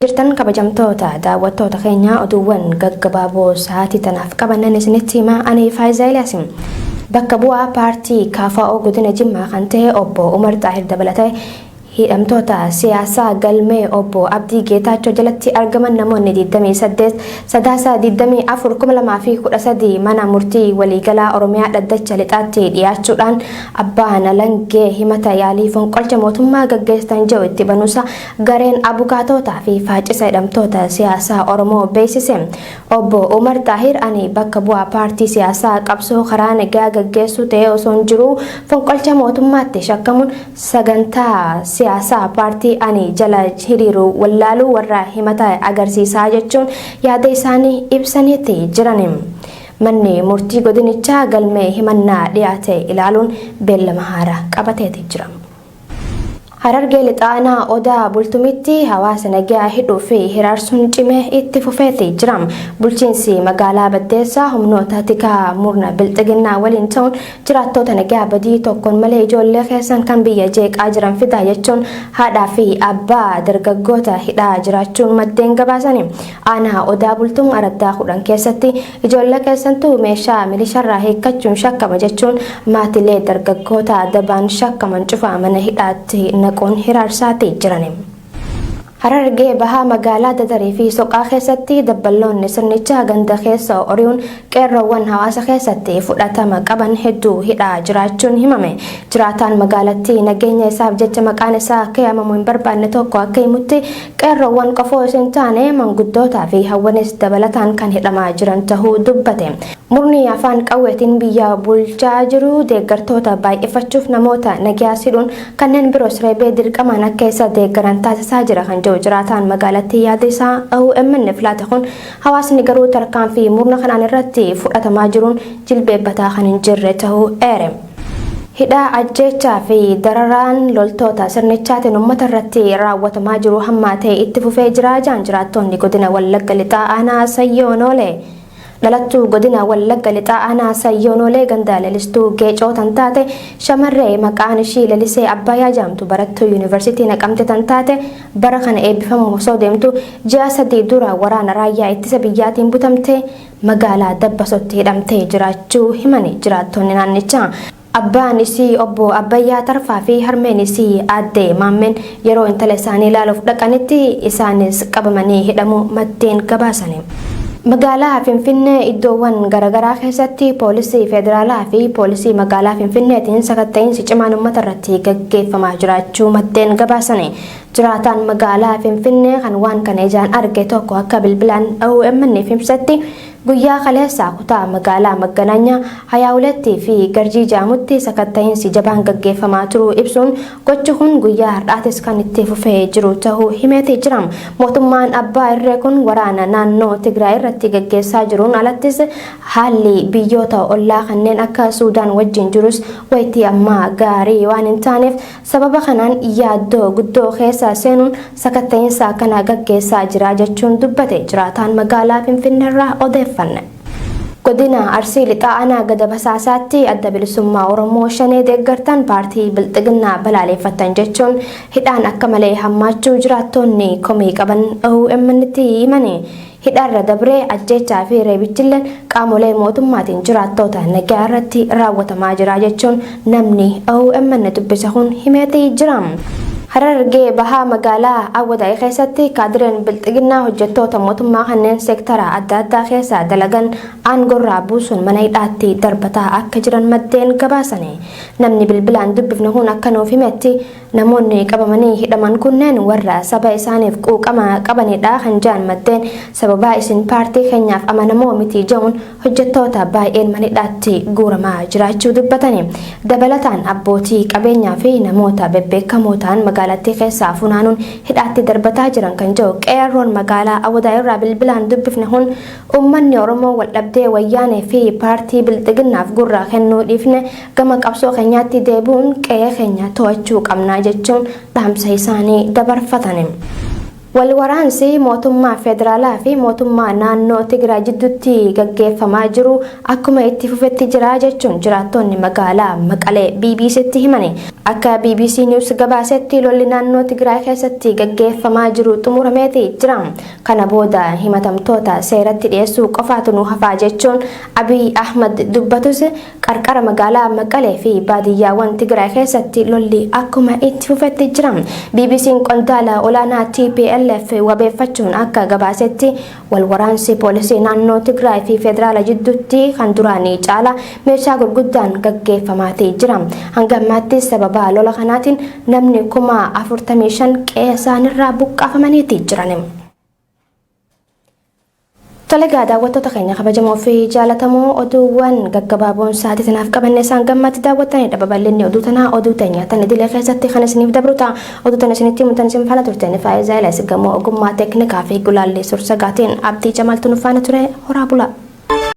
Jirtan kabajamtoota daawwattoota keenya oduuwwan gaggabaaboo sa'aatii tanaaf qabannan isinitti himaa ani Faayisaa Ilaasim. Bakka bu'aa paartii KFO godina Jimmaa kan ta'e obbo Umar Xaahir dabalatee hidhamtoota siyaasaa galmee obbo Abdii Geetaachoo jalatti argaman namoonni 28 sadaasa 24,2013 mana murtii waliigalaa Oromiyaa dhaddacha lixaatti dhiyaachuudhaan abbaan alangee himata yaalii fonqolcha mootummaa gaggeessan jiru itti banuusa gareen abukaatootaa fi faacisa hidhamtoota siyaasaa Oromoo beeksise. Obbo Umar Xaahir ani bakka bu'aa paartii siyaasaa qabsoo karaa nagaa gaggeessuu ta'ee osoo hin jiru fonqolcha mootummaatti shakkamuun sagantaa siyaasaa paartii ani jala hiriiru wallaaluu warra himata agarsiisaa jechuun yaada isaanii ibsaniitti jiran. Manni murtii godinichaa galmee himannaa dhiyaate ilaaluun beellama haaraa qabateeti jira. Harargee lixaanaa Odaa bultumitti hawaasa nagaa hidhuu fi hiraarsuun cimee itti fufeeti jira. Bulchiinsi magaalaa Baddeessaa humnoota tikaa murna bilxiginnaa waliin ta'uun jiraattota nagaa badii tokkoon malee ijoollee keessan kan biyya jeeqaa jiran fidaa jechuun haadhaa fi abbaa dargaggoota hidhaa jiraachuun maddeen gabaasani. Aanaa Odaa bultum araddaa 10 keessatti ijoollee keessantuu meeshaa milisharraa hiikkachuun shakkama jechuun maatilee dargaggoota dabaan shakkaman cufaa mana hidhaatti naquun hiraarsaati jirani. Harargee bahaa magaalaa Dadarii fi Soqaa keessatti dabballoonni sirnichaa ganda keessa ori'uun qeerroowwan hawaasa keessatti fudhatama qaban hedduu hidhaa jiraachuun himame. Jiraataan magaalattii nageenya isaaf jecha maqaan isaa akka yaamamu hin barbaanne tokko akka himutti qeerroowwan qofoo hin taane manguddootaa fi hawwanis dabalataan kan hidhamaa jiran tahuu dubbate. Murni afaan qawweetiin biyya bulchaa jiru deeggartoota baay'ifachuuf namoota nagaa hidhuun kanneen biroos reebee dirqamaan akka isa deeggaran taasisaa jira kan jiru jiraataan magaalattii yaada isaa OMN filaate kun hawaasni garuu tarkaanfii murna kanaan irratti fudhatamaa jiruun jilbeebbataa kan hin jirre tahuu eere. Hidhaa ajjechaa fi dararaan loltoota sirnichaatiin uummata irratti raawwatamaa jiru hammaatee itti fufee jira jiraattonni godina Wallagga Lixaa aanaa Sayyoonoolee. Dhalattuu godina Wallagga Lixaa aanaa Sayyoonoolee ganda lalistuu geecoo tan taate shamarree maqaan ishii Lalisee Abbayyaa jedhamtu barattuu yuunivarsiitii Naqamtee tan taate bara kana eebbifamuuf osoo deemtu ji'a 3 dura waraana raayyaa ittisa biyyaatiin butamtee magaalaa Dabbasotti hidhamtee jiraachuu himani jiraattonni naannichaa. Abbaan isii obbo Abbayyaa Tarfaa fi harmeen isii aadde Maammeen yeroo intala isaanii ilaaluuf dhaqanitti isaanis qabamanii hidhamuu maddeen gabaasani. Magaalaa Finfinnee iddoowwan garagaraa keessatti poolisii federaalaa fi poolisii magaalaa Finfinneetiin sakatta'insi cimaan uummata irratti gaggeeffamaa jiraachuu maddeen gabaasani. Jiraataan magaalaa Finfinnee kan waan kana ijaan arge tokko akka bilbilaan OMN ibsetti guyyaa kaleessaa kutaa magaalaa Maganaanyaa Hayaawulettii fi Garjii Jaamutti sakatta'insi jabaan gaggeeffamaa turuu ibsuun gochi kun guyyaa har'aatis kan itti fufee jiru tahuu himeetii jira. Mootummaan abbaa irree kun waraana naannoo Tigraay irratti gaggeessaa jiruun alattis haalli biyyoota ollaa kanneen akka Suudaan wajjin jirus wayitii ammaa gaarii waan hin taaneef sababa kanaan yaaddoo guddoo keessa seenuun sakatta'insa kana gaggeessaa jira jechuun dubbate jiraataan magaalaa Finfinneerraa odeeffanne. Godina Arsii Lixaa aanaa Gada Basaasaatti adda bilisummaa Oromoo shanee deeggartan paartii bilxiginnaa balaaleffatan jechuun hidhaan akka malee hammaachuu jiraattonni komii qaban OMN'tti himani. Hidhaarra dabree ajjechaa fi reebichilleen qaamolee mootummaatiin jiraattota nagaa irratti raawwatamaa jira jechuun namni OMN dubbise kun himeetii jira. Harargee bahaa magaalaa Awwadaay keessatti kaadireen bilxiginnaa hojjettoota mootummaa kanneen seektara adda addaa keessa dalagan aangorraa buusuun mana hidhaatti darbataa akka jiran maddeen gabaasani. Namni bilbilaan dubbifne kun akka nuuf himetti namoonni qabamanii hidhaman kunneen warra saba isaaniif quuqama qabanidha kan jedhan maddeen sababaa isin paartii keenyaaf amanamoo miti jedhuun hojjettoota baay'een mana hidhaatti guuramaa jiraachuu dubbatani. Dabalataan abbootii qabeenyaa fi namoota bebbeekamoo ta'an magaalattii keessaa funaanuun hidhaatti darbataa jiran kan jedhu qeerroon magaalaa Awwadaay irraa bilbilaan dubbifne kun uummanni Oromoo waldhabdee wayyaanee fi paartii bilxiginnaaf gurra kennuu dhiifne gama qabsoo keenyaatti deebi'uun qe'ee keenya to'achuu qabna jechuun dhaamsa isaanii dabarfatani. Walwaraansi mootummaa federaalaa fi mootummaa naannoo Tigraay jidduutti gaggeeffamaa jiru akkuma itti fufetti jira jechuun jiraattonni magaalaa Maqalee BBC'tti himani. Akka BBC News gabaasetti lolli naannoo Tigraay keessatti gaggeeffamaa jiru xumurameeti jira. Kana booda himatamtoota seeratti dhiyeessuu qofaatu nu hafaa jechuun Abiy Ahmad dubbatus qarqara magaalaa Maqalee fi baadiyyaawwan Tigraay keessatti lolli akkuma itti fufetti jira. BBC'n qondaala olaanaa TPLF wabeeffachuun akka gabaasetti walwaraansi poolisii naannoo Tigraay fi federaala jidduutti kan duraanii caala meeshaa gurguddaan gaggeeffamaatee jira. Hanga ammaatti sababa lola kanaatiin namni 45,000 qe'ee isaaniirraa buqqaafamaniiti jiran. Talagaa daawwattoota keenya kabajamoo fi jaalatamoo oduuwwan gaggabaaboon sa'aatii tanaaf qabanne isaan gammatti daawwattanii babal'inni oduu tanaa oduu teenya tan idilee keessatti kan isiniif dabruta oduu tan isinitti himutan isin faana turteen Faayizaayilaa gamoo ogummaa teeknikaa fi gulaallee suur-sagaatiin Abdii Jamaaltu nu faana ture horaa bula.